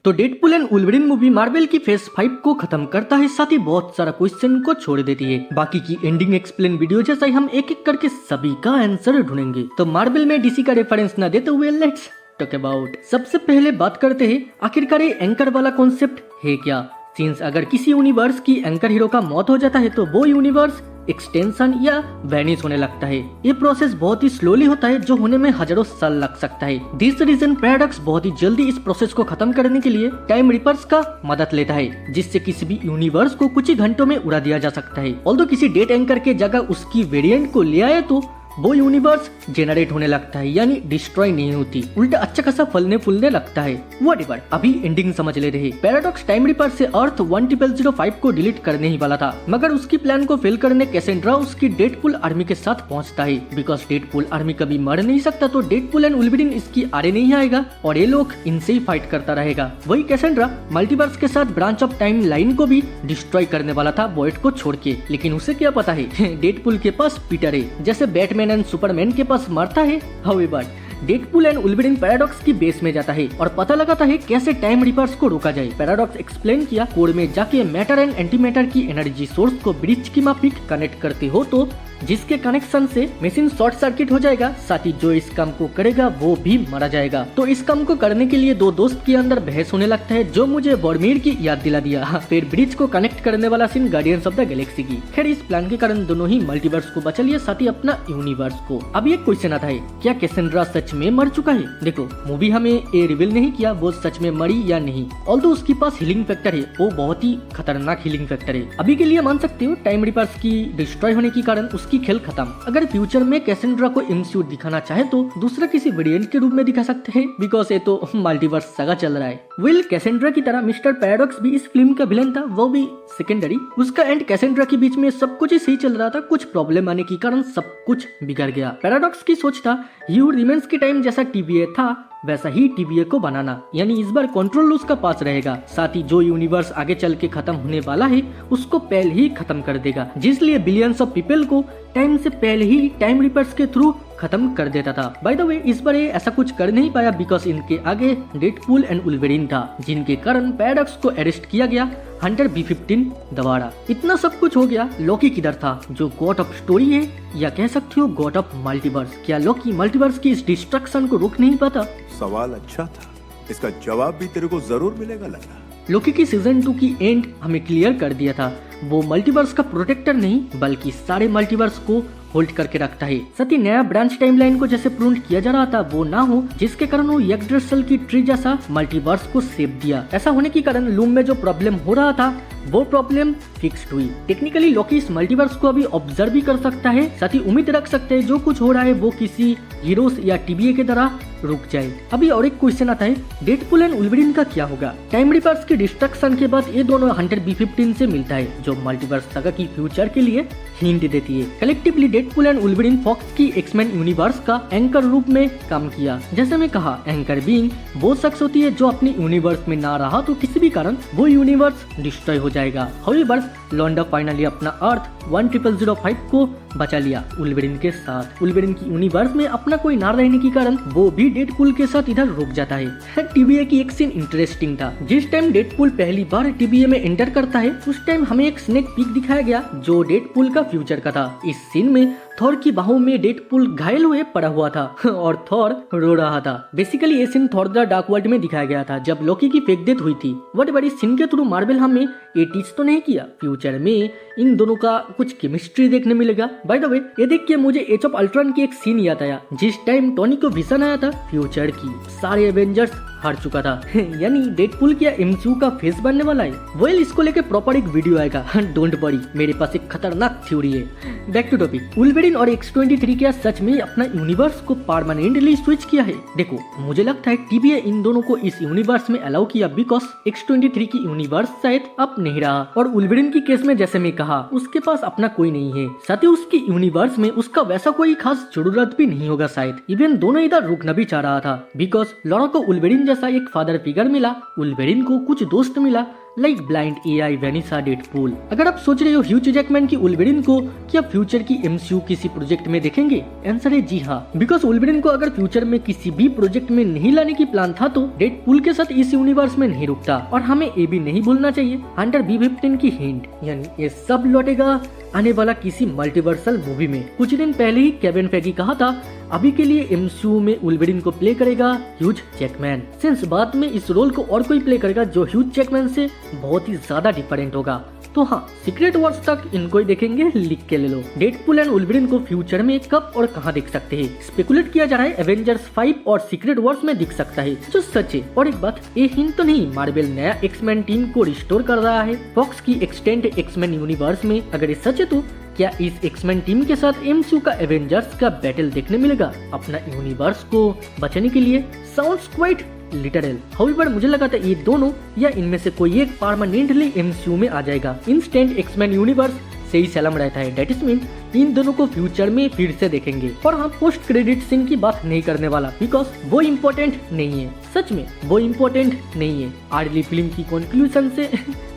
तो Deadpool and Wolverine movie Marvel की phase 5 को खत्म करता है, साथ ही बहुत सारा क्वेश्चन को छोड़ देती है। बाकी की एंडिंग एक्सप्लेन वीडियो जैसा ही हम एक एक करके सभी का आंसर ढूंढेंगे। तो मार्वल में डीसी का रेफरेंस न देते हुए लेट्स टॉक अबाउट। सबसे पहले बात करते हैं आखिरकार ये एंकर वाला कॉन्सेप्ट है क्या। सिंस अगर किसी यूनिवर्स की एंकर हीरो का मौत हो जाता है तो वो यूनिवर्स एक्सटेंशन या वैनिश होने लगता है। ये प्रोसेस बहुत ही स्लोली होता है जो होने में हजारों साल लग सकता है। दिस रीजन पैराडॉक्स बहुत ही जल्दी इस प्रोसेस को खत्म करने के लिए टाइम रिपर्स का मदद लेता है, जिससे किसी भी यूनिवर्स को कुछ ही घंटों में उड़ा दिया जा सकता है। ऑल्दो किसी डेड एंकर के जगह उसकी वेरिएंट को ले आए तो वो यूनिवर्स जेनरेट होने लगता है, यानी डिस्ट्रॉय नहीं होती, उल्टा अच्छा खासा फलने फूलने लगता है। व्हाटएवर, अभी एंडिंग समझ लेते हैं। पैराडॉक्स टाइम रिपर से अर्थ 1005 को डिलीट करने ही वाला था, मगर उसकी प्लान को फेल करने कैसेंड्रा उसकी डेडपुल आर्मी के साथ पहुंचता है। बिकॉज डेडपुल आर्मी कभी मर नहीं सकता तो डेडपुल एंड वुल्वरीन इसकी आरे नहीं आएगा और ये लोग इनसे ही फाइट करता रहेगा। वही कैसेंड्रा मल्टीवर्स के साथ ब्रांच ऑफ टाइम लाइन को भी डिस्ट्रॉय करने वाला था वॉइड को छोड़ के, लेकिन उसे क्या पता है डेडपुल के पास पीटर है, जैसे बैटमैन एंड सुपरमैन के पास मारता है। However Deadpool and Wolverine paradox की बेस में जाता है और पता लगाता है कैसे टाइम रिपर्स को रोका जाए। पैराडॉक्स एक्सप्लेन किया कोड में जाके मैटर एंड एंटी मैटर की एनर्जी सोर्स को ब्रिज की माफिक कनेक्ट करते हो तो जिसके कनेक्शन से मशीन शॉर्ट सर्किट हो जाएगा, साथ ही जो इस काम को करेगा वो भी मारा जाएगा। तो इस काम को करने के लिए दो दोस्त के अंदर बहस होने लगता है, जो मुझे बॉर्मीर की याद दिला दिया। फिर ब्रिज को कनेक्ट करने वाला scene guardians of the galaxy की। खैर इस प्लान के कारण दोनों ही मल्टीवर्स को बचा लिया, साथ ही अपना यूनिवर्स को। अब एक क्वेश्चन आता है, क्या कैसेंड्रा सच में मर चुका है? देखो मूवी हमें ये रिवील नहीं किया वो सच में मरी या नहीं। ऑल्दो उसके पास हीलिंग फैक्टर है, वो बहुत ही खतरनाक हीलिंग फैक्टर है। अभी के लिए मान सकते हो टाइम रिपर्स की डिस्ट्रॉय होने के कारण उसकी खेल खत्म। अगर फ्यूचर में कैसेंड्रा को एमसीयू दिखाना चाहे तो दूसरा किसी वेरिएंट के रूप में दिखा सकते हैं, बिकॉज ये तो मल्टीवर्स सागा चल रहा है। विल कैसेंड्रा की तरह मिस्टर पैराडॉक्स भी इस फिल्म का विलेन था, वो भी सेकेंडरी। उसका एंड कैसेंड्रा के बीच में सब कुछ ही सही चल रहा था, कुछ प्रॉब्लम आने के कारण सब कुछ बिगड़ गया। पैराडॉक्स की सोच था यू रिमेंस के टाइम जैसा टीवीए था वैसा ही टीवीए को बनाना, यानी इस बार कंट्रोल उसका पास रहेगा, साथ ही जो यूनिवर्स आगे चल के खत्म होने वाला है उसको पहले ही खत्म कर देगा, जिसलिए बिलियंस ऑफ पीपल को टाइम से पहले ही टाइम रिपर्स के थ्रू खत्म कर देता था। बाय द वे इस बार ये ऐसा कुछ कर नहीं पाया बिकॉज इनके आगे डेडपुल एंड वुल्वरीन था, जिनके कारण पैराडॉक्स को अरेस्ट किया गया हंटर B-15 द्वारा। इतना सब कुछ हो गया, लोकी किधर था जो गॉड ऑफ स्टोरी है या कह सकते हो गॉड ऑफ मल्टीवर्स? क्या लोकी मल्टीवर्स की इस डिस्ट्रक्शन को रोक नहीं पाता? सवाल अच्छा था, इसका जवाब भी तेरे को जरूर मिलेगा लगा। लोकी की सीजन 2 की एंड हमें क्लियर कर दिया था, वो मल्टीवर्स का प्रोटेक्टर नहीं बल्कि सारे मल्टीवर्स को होल्ड करके रखता है। साथ ही नया ब्रांच टाइमलाइन को जैसे प्रूव किया जा रहा था वो ना हो, जिसके कारण वो यग्ड्रेसल की ट्री जैसा मल्टीवर्स को सेव दिया। ऐसा होने के कारण लूम में जो प्रॉब्लम हो रहा था वो प्रॉब्लम फिक्स्ड हुई। टेक्निकली लोकी इस मल्टीवर्स को अभी ऑब्जर्व भी कर सकता है, साथ ही उम्मीद रख सकते हैं जो कुछ हो रहा है वो किसी हीरोस या टीबीए की तरह रुक जाए। अभी और एक क्वेश्चन आता है, डेडपुल एंड वुल्वरीन का क्या होगा? टाइम रिपर्स की डिस्ट्रक्शन के बाद ये दोनों हंटर B-15 से मिलता है, जो मल्टीवर्स सागा की फ्यूचर के लिए हिंट देती है। Collectively Deadpool and Wolverine Fox की एक्समैन यूनिवर्स का एंकर रूप में काम किया। जैसे मैं कहा, एंकर बीइंग वो शख्स होती है जो अपनी यूनिवर्स में ना रहा तो किसी भी कारण वो यूनिवर्स डिस्ट्रॉय हो जाएगा। हाउएवर लॉन्डा फाइनली अपना अर्थ 1005 को बचा लिया वुल्वरीन के साथ। वुल्वरीन की यूनिवर्स में अपना कोई ना रहने के कारण वो भी डेडपुल के साथ इधर रुक जाता है। टीबीए की एक सीन इंटरेस्टिंग था। जिस टाइम डेडपुल पहली बार टीबीए में एंटर करता है उस टाइम हमें एक स्नेक पीक दिखाया गया जो डेडपुल का फ्यूचर का था। इस सीन में थॉर की बाहों में डेडपुल घायल हुए पड़ा हुआ था और थॉर रो रहा था। बेसिकली ये scene Thor the dark world में दिखाया गया था जब लोकी की फेक डेथ हुई थी। व्हाटएवर इस सीन के थ्रू मार्वल हमें ये टीच तो नहीं किया फ्यूचर में इन दोनों का कुछ केमिस्ट्री देखने मिलेगा। बाय द वे ये देख के मुझे एज ऑफ अल्ट्रॉन की एक सीन याद आया, जिस टाइम टोनी को विजन आया था फ्यूचर की सारे एवेंजर्स हार चुका था यानी डेडपुल क्या एमसीयू का फेस बनने वाला है? वेल इसको लेके प्रॉपर एक वीडियो आएगा, डोंट वरी, मेरे पास एक खतरनाक थ्योरी है। बैक टू टॉपिक, वुल्वरीन और X-23 क्या सच में अपना यूनिवर्स को परमानेंटली स्विच किया है? देखो मुझे लगता है टीबीए इन दोनों को इस यूनिवर्स में अलाउ किया बिकॉज X-23 की यूनिवर्स शायद अब नहीं रहा और वुल्वरीन की केस में जैसे मैं कहा उसके पास अपना कोई नहीं है, साथ ही उसकी यूनिवर्स में उसका वैसा कोई खास जरूरत भी नहीं होगा शायद। इवन दोनों इधर रुकना भी चाह रहा था बिकॉज लॉरा को वुल्वरीन जैसा एक फादर फिगर मिला, वुल्वरीन को कुछ दोस्त मिला, लाइक ब्लाइंड एआई, वेनिसा, डेडपूल। अगर आप सोच रहे हो ह्यूज जैकमैन की वुल्वरिन को क्या फ्यूचर की एमसीयू किसी प्रोजेक्ट में देखेंगे, आंसर है जी हाँ। बिकॉज वुल्वरिन को अगर फ्यूचर में किसी भी प्रोजेक्ट में नहीं लाने की प्लान था तो डेडपूल के साथ इस यूनिवर्स में नहीं रुकता। और हमें ये भी नहीं भूलना चाहिए अंडर B15 की हिंट, यानी ये सब लौटेगा आने वाला किसी मल्टीवर्सल मूवी में। कुछ दिन पहले ही केविन फेगी कहा था अभी के लिए एमसीयू में वुल्वरिन को प्ले करेगा ह्यूज जैकमैन, सिंस बाद में इस रोल को और कोई प्ले करेगा जो ह्यूज जैकमैन से बहुत ही ज्यादा डिफरेंट होगा। तो हाँ, सीक्रेट वॉर्स तक इनको ही देखेंगे, लिख के ले लो। डेडपूल एंड वुल्वरिन को फ्यूचर में कब और कहाँ देख सकते हैं? स्पेकुलेट किया जा रहा है एवेंजर्स 5 और सीक्रेट वॉर्स में दिख सकता है, जो सच है। और एक बात, ये हिंट तो नहीं, मार्वल नया एक्समैन टीम को रिस्टोर कर रहा है फॉक्स की एक्सटेंड एक्समैन यूनिवर्स में। अगर ये सच है तो क्या इस एक्समैन टीम के साथ एमसीयू का एवेंजर्स का बैटल देखने मिलेगा अपना यूनिवर्स को बचाने के लिए? Sounds quite literal. हाउएवर मुझे लगा था ये दोनों या इनमें से कोई एक परमानेंटली एमसीयू में आ जाएगा। इंस्टेंट एक्समैन यूनिवर्स से ही सलाम रहता है, दैट इज मीन इन दोनों को फ्यूचर में फिर से देखेंगे। और हाँ, पोस्ट क्रेडिट सीन की बात नहीं करने वाला बिकॉज वो इम्पोर्टेंट नहीं है, सच में वो इम्पोर्टेंट नहीं है। अर्ली फिल्म की कंक्लूजन से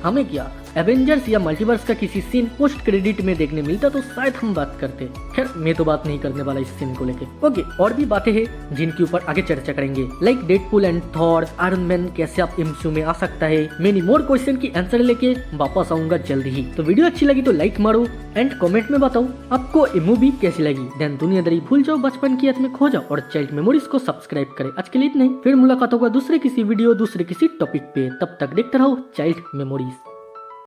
हमें क्या एवेंजर्स या मल्टीवर्स का किसी सीन पोस्ट क्रेडिट में देखने मिलता तो शायद हम बात करते। खैर, मैं तो बात नहीं करने वाला इस सीन को लेके। ओके, और भी बातें हैं जिनके ऊपर आगे चर्चा करेंगे, like Deadpool and Thor, iron man कैसे आप एमसीयू में आ सकता है। मेनी मोर क्वेश्चन की आंसर लेके वापस आऊंगा जल्दी ही। तो वीडियो अच्छी लगी तो लाइक मारो एंड कमेंट में बताओ आपको ये मूवी कैसी लगी। देन दुनियादारी भूल जाओ, बचपन की याद में खो जाओ और चाइल्ड मेमोरीज को सब्सक्राइब करें। आज के लिए इतना ही, फिर मुलाकात होगा दूसरे किसी वीडियो दूसरे किसी टॉपिक पे। तब तक देखते रहो चाइल्ड मेमोरीज।